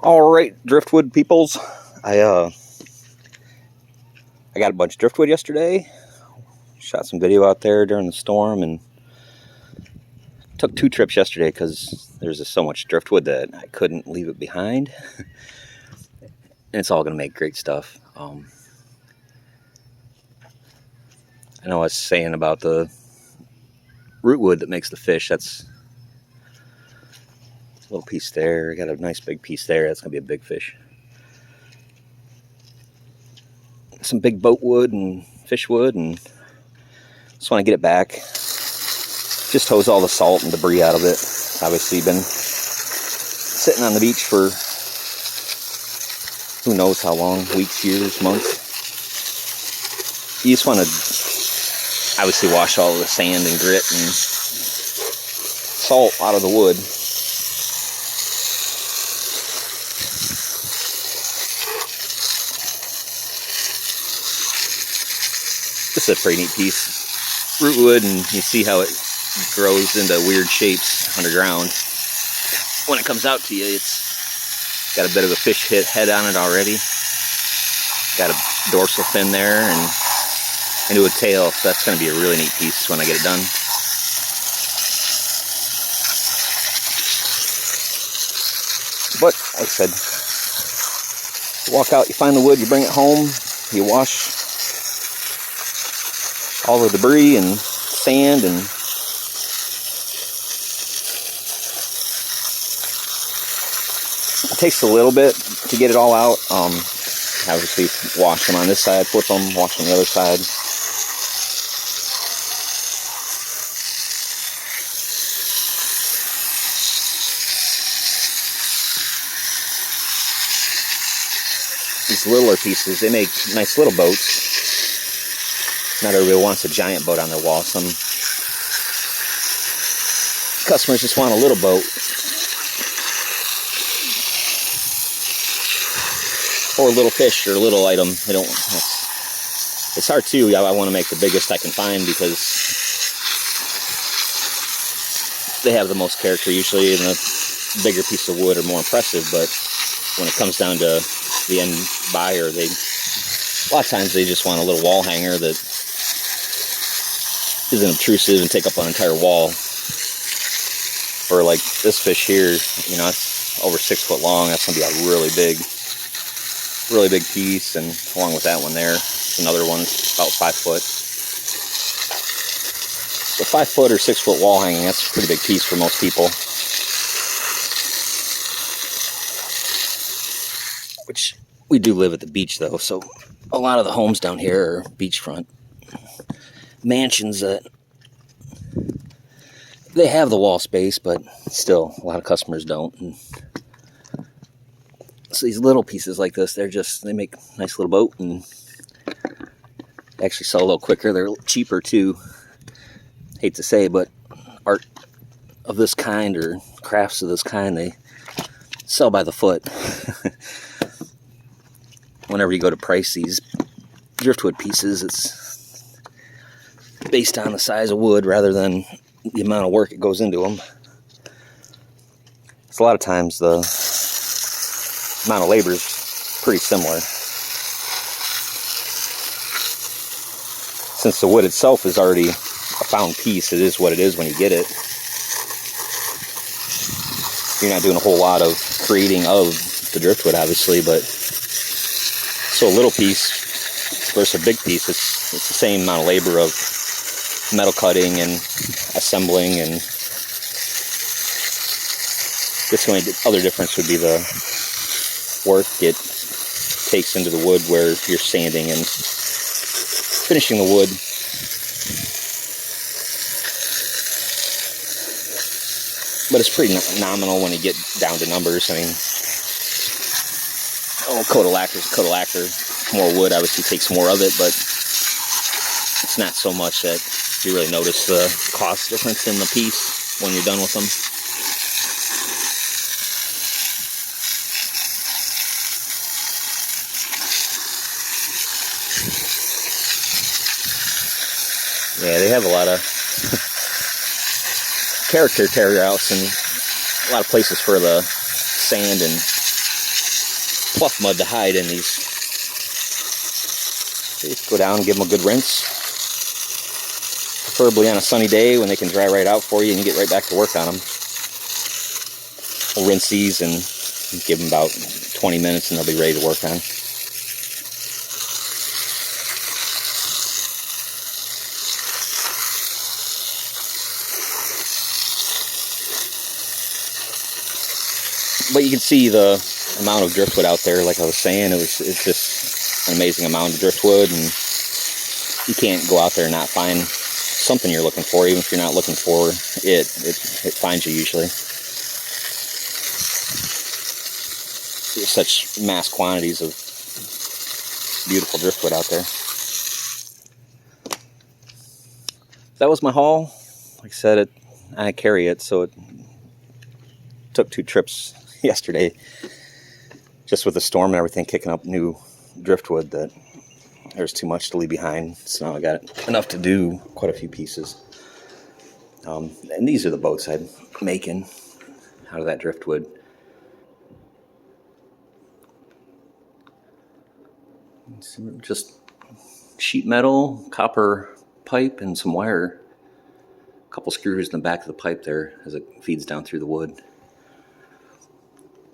All right, Driftwood peoples. I got a bunch of driftwood yesterday. Shot some video out there during the storm and took 2 trips yesterday because there's just so much driftwood that I couldn't leave it behind. And it's all going to make great stuff. I know I was saying about the rootwood that makes the fish. That's a little piece there. I got a nice big piece there. That's going to be a big fish. Some big boat wood and fish wood, and just want to get it back. Just hose all the salt and debris out of it. Obviously been sitting on the beach for who knows how long, weeks, years, months. You just want to obviously wash all the sand and grit and salt out of the wood. This is a pretty neat piece. Rootwood, and you see how it grows into weird shapes underground. When it comes out to you, it's got a bit of a fish head on it already. Got a dorsal fin there and into a tail, so that's going to be a really neat piece when I get it done. But, like I said, you walk out, you find the wood, you bring it home, you wash all the debris and sand, and it takes a little bit to get it all out. Obviously wash them on this side, flip them, wash on the other side. These littler pieces, they make nice little boats. Not everybody wants a giant boat on their wall. Some customers just want a little boat. Or a little fish or a little item. They don't. It's hard too. I want to make the biggest I can find because they have the most character usually, and the bigger piece of wood are more impressive. But when it comes down to the end buyer, a lot of times they just want a little wall hanger that isn't obtrusive and take up an entire wall. Or like this fish here, you know, it's over 6 foot long. That's gonna be a really big piece, and along with that one there, another one about 5 foot. So 5 foot or 6 foot wall hanging, that's a pretty big piece for most people. Which we do live at the beach though, so a lot of the homes down here are beachfront mansions that they have the wall space, but still a lot of customers don't. And so these little pieces like this, they make a nice little boat, and they actually sell a little quicker. They're a little cheaper too. Hate to say, but art of this kind or crafts of this kind, they sell by the foot. Whenever you go to price these driftwood pieces, it's based on the size of wood rather than the amount of work it goes into them. So a lot of times the amount of labor is pretty similar. Since the wood itself is already a found piece, it is what it is when you get it. You're not doing a whole lot of creating of the driftwood, obviously, but so a little piece versus a big piece, it's the same amount of labor of metal cutting and assembling, and this only other difference would be the work it takes into the wood where you're sanding and finishing the wood. But it's pretty nominal when you get down to numbers. I mean, coat of lacquer is a coat of lacquer. More wood obviously takes more of it, but it's not so much that you really notice the cost difference in the piece when you're done with them. Yeah, they have a lot of character tear outs and a lot of places for the sand and fluff mud to hide in these. So just go down and give them a good rinse. Preferably on a sunny day when they can dry right out for you and you get right back to work on them. We'll rinse these and give them about 20 minutes and they'll be ready to work on. But you can see the amount of driftwood out there. Like I was saying, it's just an amazing amount of driftwood, and you can't go out there and not find something you're looking for. Even if you're not looking for it finds you usually. There's such mass quantities of beautiful driftwood out there. That was my haul. Like I said, I carry it, so it took 2 trips yesterday, just with the storm and everything, kicking up new driftwood, that there's too much to leave behind. So now I got enough to do quite a few pieces. And these are the boats I'm making out of that driftwood. It's just sheet metal, copper pipe, and some wire. A couple screws in the back of the pipe there as it feeds down through the wood.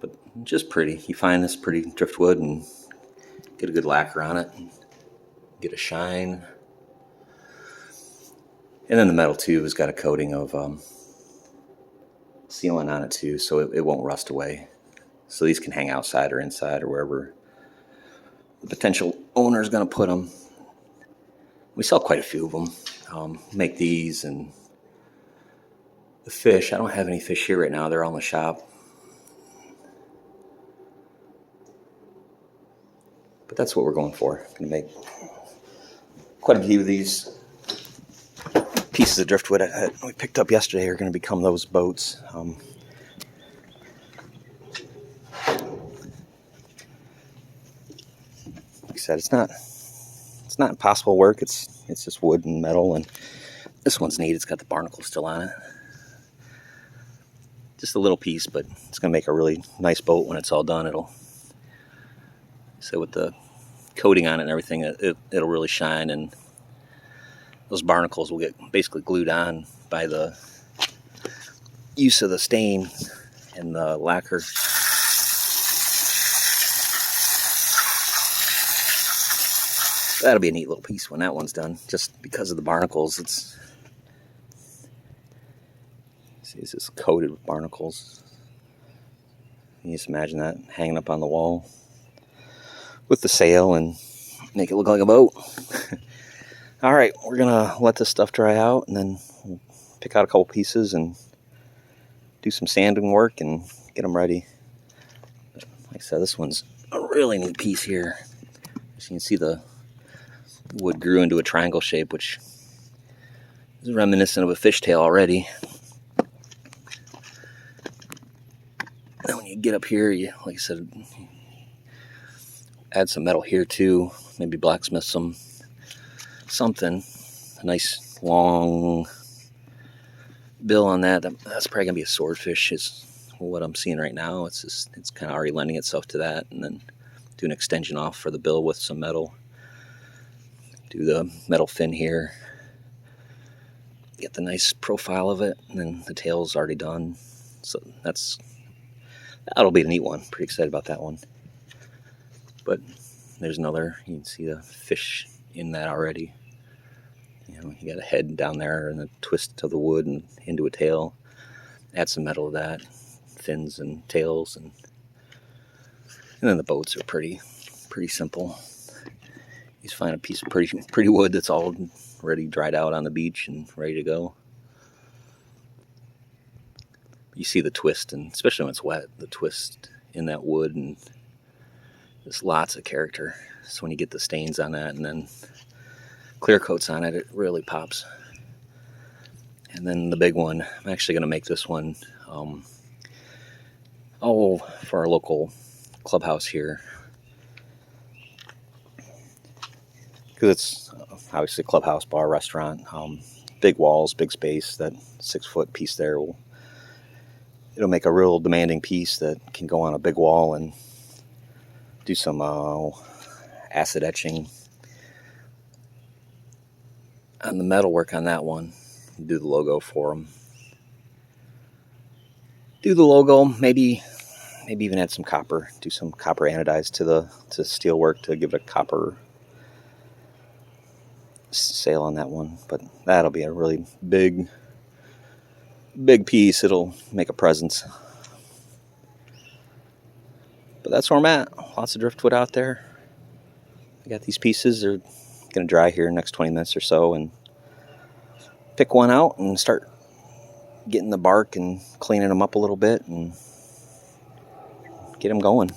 But just pretty. You find this pretty driftwood and get a good lacquer on it, and get a shine. And then the metal too has got a coating of sealant on it too, so it won't rust away. So these can hang outside or inside or wherever the potential owner is going to put them. We sell quite a few of them. Make these and the fish. I don't have any fish here right now. They're all in the shop. But that's what we're going for. Going to make quite a few of these pieces of driftwood we picked up yesterday are going to become those boats. Like I said, it's not impossible work. It's just wood and metal, and this one's neat. It's got the barnacle still on it. Just a little piece, but it's going to make a really nice boat when it's all done. So with the coating on it and everything, it'll really shine, and those barnacles will get basically glued on by the use of the stain and the lacquer. That'll be a neat little piece when that one's done, just because of the barnacles. It's just coated with barnacles. You just imagine that hanging up on the wall with the sail and make it look like a boat. All right, we're gonna let this stuff dry out, and then we'll pick out a couple pieces and do some sanding work and get them ready. But like I said, this one's a really neat piece here. As you can see, the wood grew into a triangle shape, which is reminiscent of a fishtail already. And when you get up here, like I said, add some metal here too. Maybe blacksmith something. A nice long bill on that. That's probably gonna be a swordfish, is what I'm seeing right now. It's kind of already lending itself to that. And then do an extension off for the bill with some metal. Do the metal fin here. Get the nice profile of it, and then the tail's already done. So that'll be a neat one. Pretty excited about that one. But there's another. You can see the fish in that already. You got a head down there and a twist to the wood and into a tail. Add some metal to that, fins and tails, and then the boats are pretty simple. You just find a piece of pretty wood that's all ready, dried out on the beach and ready to go. You see the twist, and especially when it's wet, the twist in that wood, and there's lots of character. So when you get the stains on that and then clear coats on it, it really pops. And then the big one, I'm actually going to make this one for our local clubhouse here, because it's obviously a clubhouse, bar, restaurant, big walls, big space. That 6-foot piece there it'll make a real demanding piece that can go on a big wall and do some acid etching on the metalwork on that one. Do the logo for them. Do the logo, maybe even add some copper. Do some copper anodized to steel work to give it a copper sail on that one. But that'll be a really big piece. It'll make a presence. But that's where I'm at. Lots of driftwood out there. I got these pieces. They're going to dry here in the next 20 minutes or so, and pick one out and start getting the bark and cleaning them up a little bit and get them going.